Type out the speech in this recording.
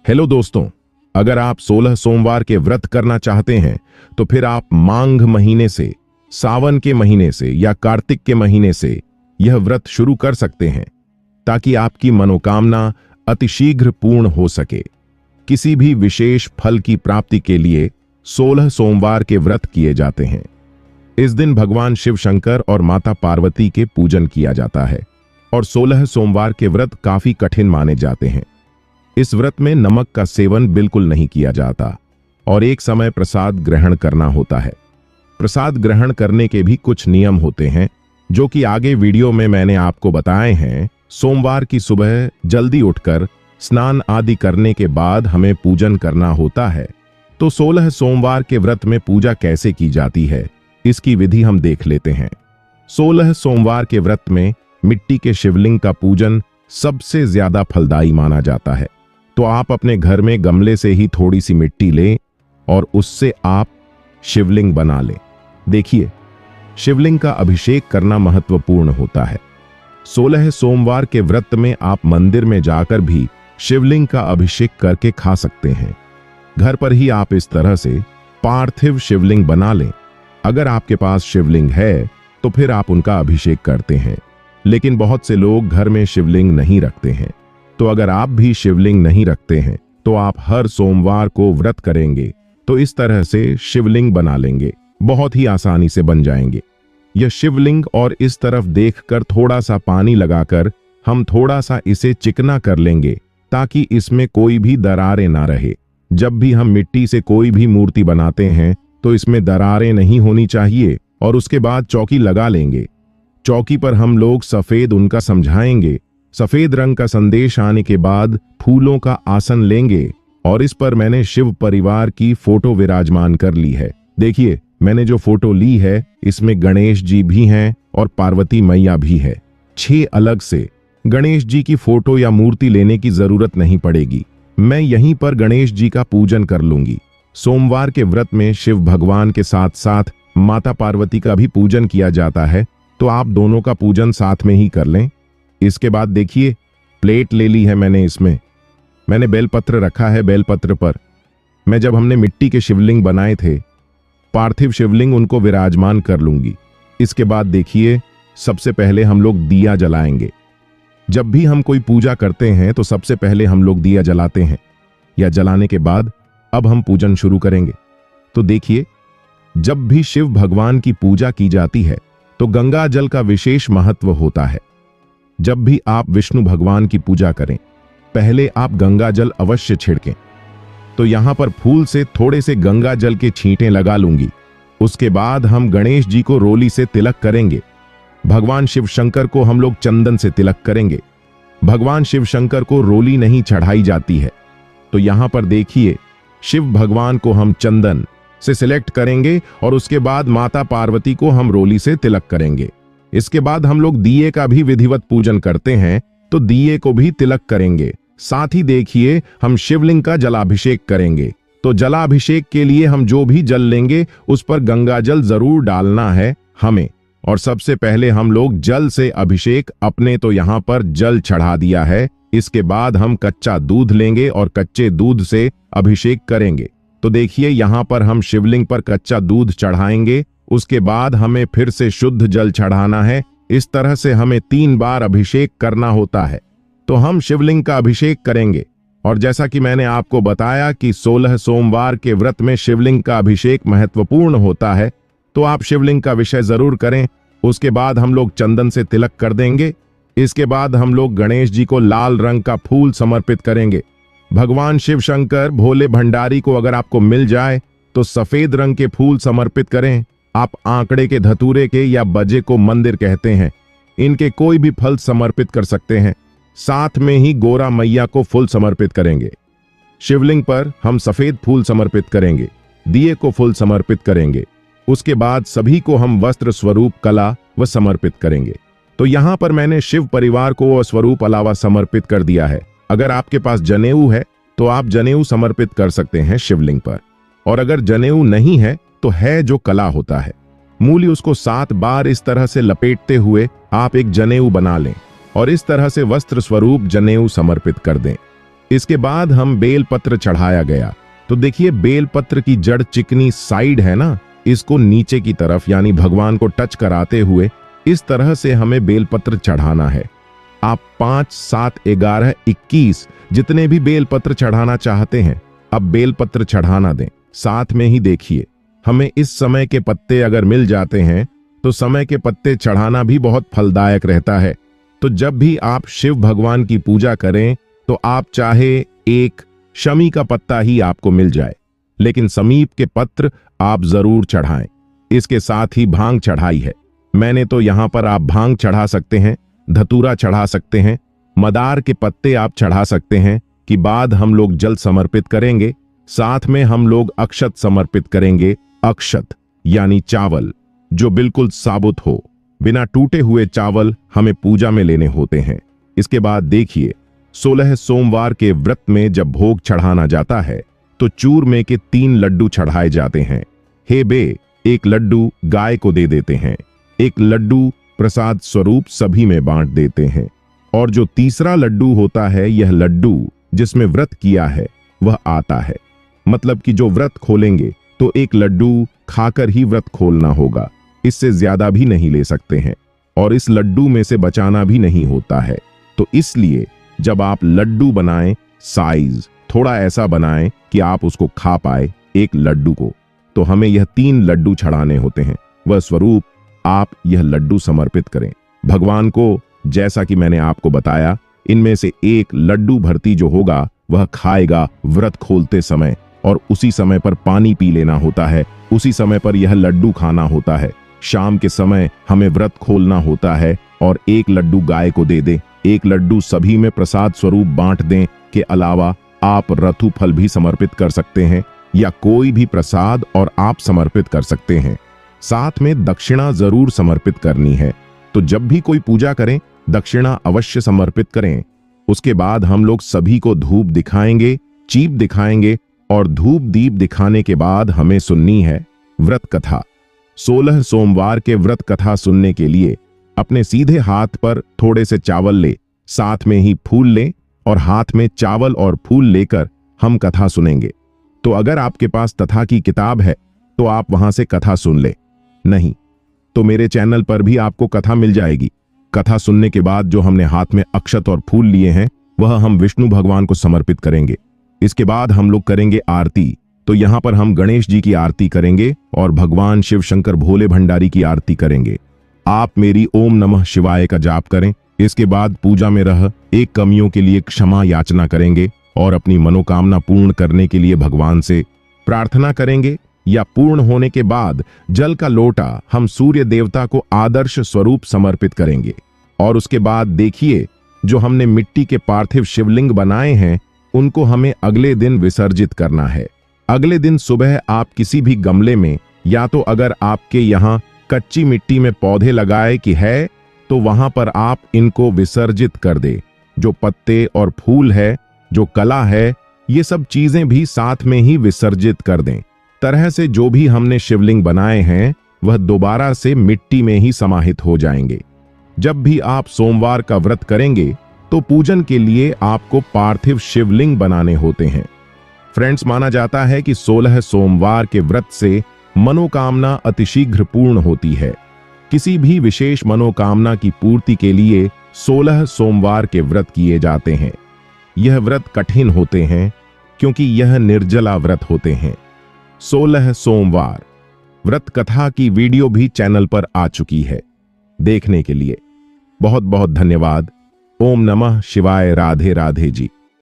Hello दोस्तों, अगर आप 16 सोमवार के व्रत करना चाहते हैं तो फिर आप माघ महीने से, सावन के महीने से या कार्तिक के महीने से यह व्रत शुरू कर सकते हैं ताकि आपकी मनोकामना अतिशीघ्र पूर्ण हो सके। किसी भी विशेष फल की प्राप्ति के लिए 16 सोमवार के व्रत किए जाते हैं। इस दिन भगवान शिव शंकर और माता पार्वती के पूजन किया जाता है और 16 सोमवार के व्रत काफी कठिन माने जाते हैं। इस व्रत में नमक का सेवन बिल्कुल नहीं किया जाता और एक समय प्रसाद ग्रहण करना होता है। प्रसाद ग्रहण करने के भी कुछ नियम होते हैं जो कि आगे वीडियो में मैंने आपको बताए हैं। सोमवार की सुबह जल्दी उठकर स्नान आदि करने के बाद हमें पूजन करना होता है। तो 16 सोमवार के व्रत में पूजा कैसे की जाती है, इसकी विधि हम देख लेते हैं। 16 सोमवार के व्रत में मिट्टी के शिवलिंग का पूजन सबसे ज्यादा फलदायी माना जाता है। तो आप अपने घर में गमले से ही थोड़ी सी मिट्टी लें और उससे आप शिवलिंग बना लें। देखिए, शिवलिंग का अभिषेक करना महत्वपूर्ण होता है। 16 सोमवार के व्रत में आप मंदिर में जाकर भी शिवलिंग का अभिषेक करके खा सकते हैं। घर पर ही आप इस तरह से पार्थिव शिवलिंग बना लें। अगर आपके पास शिवलिंग है तो फिर आप उनका अभिषेक करते हैं, लेकिन बहुत से लोग घर में शिवलिंग नहीं रखते हैं। तो अगर आप भी शिवलिंग नहीं रखते हैं तो आप हर सोमवार को व्रत करेंगे तो इस तरह से शिवलिंग बना लेंगे, बहुत ही आसानी से बन जाएंगे। यह शिवलिंग और इस तरफ देखकर थोड़ा सा पानी लगाकर हम थोड़ा सा इसे चिकना कर लेंगे ताकि इसमें कोई भी दरारें ना रहे। जब भी हम मिट्टी से कोई भी मूर्ति बनाते हैं तो इसमें दरारें नहीं होनी चाहिए और उसके बाद चौकी लगा लेंगे। चौकी पर हम लोग सफेद उनका समझाएंगे। सफेद रंग का संदेश आने के बाद फूलों का आसन लेंगे और इस पर मैंने शिव परिवार की फोटो विराजमान कर ली है। देखिए, मैंने जो फोटो ली है इसमें गणेश जी भी हैं और पार्वती मैया भी है। 6 अलग से गणेश जी की फोटो या मूर्ति लेने की जरूरत नहीं पड़ेगी। मैं यहीं पर गणेश जी का पूजन कर लूंगी। सोमवार के व्रत में शिव भगवान के साथ साथ माता पार्वती का भी पूजन किया जाता है, तो आप दोनों का पूजन साथ में ही कर लें। इसके बाद देखिए, प्लेट ले ली है मैंने मैंने बेलपत्र रखा है। बेलपत्र पर जब हमने मिट्टी के शिवलिंग बनाए थे, पार्थिव शिवलिंग, उनको विराजमान कर लूंगी। इसके बाद देखिए, सबसे पहले हम लोग दिया जलाएंगे। जब भी हम कोई पूजा करते हैं तो सबसे पहले हम लोग दिया जलाते हैं। या जलाने के बाद अब हम पूजन शुरू करेंगे। तो देखिए, जब भी शिव भगवान की पूजा की जाती है तो गंगा जल का विशेष महत्व होता है। जब भी आप विष्णु भगवान की पूजा करें, पहले आप गंगा जल अवश्य छिड़कें। तो यहां पर फूल से थोड़े से गंगा जल के छींटे लगा लूंगी। उसके बाद हम गणेश जी को रोली से तिलक करेंगे। भगवान शिव शंकर को हम लोग चंदन से तिलक करेंगे। भगवान शिव शंकर को रोली नहीं चढ़ाई जाती है। तो यहां पर देखिए, शिव भगवान को हम चंदन से सिलेक्ट करेंगे और उसके बाद माता पार्वती को हम रोली से तिलक करेंगे। इसके बाद हम लोग दिए का भी विधिवत पूजन करते हैं, तो दिए को भी तिलक करेंगे। साथ ही देखिए, हम शिवलिंग का जलाभिषेक करेंगे। तो जलाभिषेक के लिए हम जो भी जल लेंगे उस पर गंगा जल जरूर डालना है हमें। और सबसे पहले हम लोग जल से अभिषेक, अपने तो यहां पर जल चढ़ा दिया है। इसके बाद हम कच्चा दूध लेंगे और कच्चे दूध से अभिषेक करेंगे। तो देखिए, यहां पर हम शिवलिंग पर कच्चा दूध चढ़ाएंगे। उसके बाद हमें फिर से शुद्ध जल चढ़ाना है। इस तरह से हमें 3 बार अभिषेक करना होता है। तो हम शिवलिंग का अभिषेक करेंगे। और जैसा कि मैंने आपको बताया कि 16 सोमवार के व्रत में शिवलिंग का अभिषेक महत्वपूर्ण होता है, तो आप शिवलिंग का विषय जरूर करें। उसके बाद हम लोग चंदन से तिलक कर देंगे। इसके बाद हम लोग गणेश जी को लाल रंग का फूल समर्पित करेंगे। भगवान शिव शंकर भोले भंडारी को अगर आपको मिल जाए तो सफेद रंग के फूल समर्पित करें। आप आंकड़े के, धतूरे के या बजे को मंदिर कहते हैं, इनके कोई भी फल समर्पित कर सकते हैं। साथ में ही गोरा मैया को फूल समर्पित करेंगे। शिवलिंग पर हम सफेद फूल समर्पित करेंगे। दिए को फूल समर्पित करेंगे। उसके बाद सभी को हम वस्त्र स्वरूप कला व समर्पित करेंगे। तो यहां पर मैंने शिव परिवार को स्वरूप अलावा समर्पित कर दिया है। अगर आपके पास जनेऊ है तो आप जनेऊ समर्पित कर सकते हैं शिवलिंग पर, और अगर जनेऊ नहीं है तो है जो कला होता है, मूली, उसको 7 बार इस तरह से लपेटते हुए आप एक जनेऊ बना लें और इस तरह से वस्त्र स्वरूप जनेऊ समर्पित कर दें। इसके बाद हम बेलपत्र चढ़ाया गया। तो देखिए बेलपत्र की जड़ चिकनी साइड है ना, इसको नीचे की तरफ यानी भगवान को टच कराते हुए इस तरह से हमें बेलपत्र चढ़ाना है। आप 5, 7, 11, 21 जितने भी बेलपत्र चढ़ाना चाहते हैं अब बेलपत्र चढ़ाना दें। साथ में ही देखिए हमें इस समय के पत्ते अगर मिल जाते हैं तो समय के पत्ते चढ़ाना भी बहुत फलदायक रहता है। तो जब भी आप शिव भगवान की पूजा करें तो आप चाहे एक शमी का पत्ता ही आपको मिल जाए, लेकिन समीप के पत्र आप जरूर चढ़ाएं। इसके साथ ही भांग चढ़ाई है मैंने, तो यहां पर आप भांग चढ़ा सकते हैं, धतूरा चढ़ा सकते हैं, मदार के पत्ते आप चढ़ा सकते हैं। कि बाद हम लोग जल समर्पित करेंगे, साथ में हम लोग अक्षत समर्पित करेंगे। अक्षत यानी चावल जो बिल्कुल साबुत हो, बिना टूटे हुए चावल हमें पूजा में लेने होते हैं। इसके बाद देखिए 16 सोमवार के व्रत में जब भोग चढ़ाना जाता है तो चूरमे के 3 लड्डू चढ़ाए जाते हैं। हे बे, एक लड्डू गाय को दे देते हैं, एक लड्डू प्रसाद स्वरूप सभी में बांट देते हैं, और जो तीसरा लड्डू होता है यह लड्डू जिसमें व्रत किया है वह आता है। मतलब कि जो व्रत खोलेंगे तो एक लड्डू खाकर ही व्रत खोलना होगा, इससे ज्यादा भी नहीं ले सकते हैं, और इस लड्डू में से बचाना भी नहीं होता है। तो इसलिए जब आप लड्डू बनाएं साइज थोड़ा ऐसा बनाएं कि आप उसको खा पाए एक लड्डू को। तो हमें यह 3 लड्डू चढ़ाने होते हैं, वह स्वरूप आप यह लड्डू समर्पित करें भगवान को। जैसा कि मैंने आपको बताया, इनमें से एक लड्डू भर्ती जो होगा वह खाएगा व्रत खोलते समय, और उसी समय पर पानी पी लेना होता है, उसी समय पर यह लड्डू खाना होता है। शाम के समय हमें व्रत खोलना होता है और एक लड्डू गाय को दे दें, एक लड्डू सभी में प्रसाद स्वरूप बांट दें। के अलावा आप रथु फल भी समर्पित कर सकते हैं या कोई भी प्रसाद और आप समर्पित कर सकते हैं। साथ में दक्षिणा जरूर समर्पित करनी है। तो जब भी कोई पूजा करें दक्षिणा अवश्य समर्पित करें। उसके बाद हम लोग सभी को धूप दिखाएंगे, चीप दिखाएंगे, और धूप दीप दिखाने के बाद हमें सुननी है व्रत कथा। 16 सोमवार के व्रत कथा सुनने के लिए अपने सीधे हाथ पर थोड़े से चावल ले, साथ में ही फूल ले, और हाथ में चावल और फूल लेकर हम कथा सुनेंगे। तो अगर आपके पास कथा की किताब है तो आप वहां से कथा सुन ले, नहीं तो मेरे चैनल पर भी आपको कथा मिल जाएगी। कथा सुनने के बाद जो हमने हाथ में अक्षत और फूल लिए हैं वह हम विष्णु भगवान को समर्पित करेंगे। इसके बाद हम लोग करेंगे आरती। तो यहां पर हम गणेश जी की आरती करेंगे और भगवान शिव शंकर भोले भंडारी की आरती करेंगे। आप मेरी ओम नमः शिवाय का जाप करें। इसके बाद पूजा में रह एक कमियों के लिए क्षमा याचना करेंगे और अपनी मनोकामना पूर्ण करने के लिए भगवान से प्रार्थना करेंगे। या पूर्ण होने के बाद जल का लोटा हम सूर्य देवता को आदर्श स्वरूप समर्पित करेंगे। और उसके बाद देखिए जो हमने मिट्टी के पार्थिव शिवलिंग बनाए हैं उनको हमें अगले दिन विसर्जित करना है। अगले दिन सुबह आप किसी भी गमले में, या तो अगर आपके यहाँ कच्ची मिट्टी में पौधे लगाए कि है तो वहां पर आप इनको विसर्जित कर दे। जो पत्ते और फूल है, जो कला है, ये सब चीजें भी साथ में ही विसर्जित कर दें। तरह से जो भी हमने शिवलिंग बनाए हैं वह दोबारा से मिट्टी में ही समाहित हो जाएंगे। जब भी आप सोमवार का व्रत करेंगे तो पूजन के लिए आपको पार्थिव शिवलिंग बनाने होते हैं। फ्रेंड्स, माना जाता है कि 16 सोमवार के व्रत से मनोकामना अतिशीघ्र पूर्ण होती है। किसी भी विशेष मनोकामना की पूर्ति के लिए 16 सोमवार के व्रत किए जाते हैं। यह व्रत कठिन होते हैं क्योंकि यह निर्जला व्रत होते हैं। 16 सोमवार व्रत कथा की वीडियो भी चैनल पर आ चुकी है। देखने के लिए बहुत बहुत धन्यवाद। ओम नमः शिवाय। राधे राधे जी।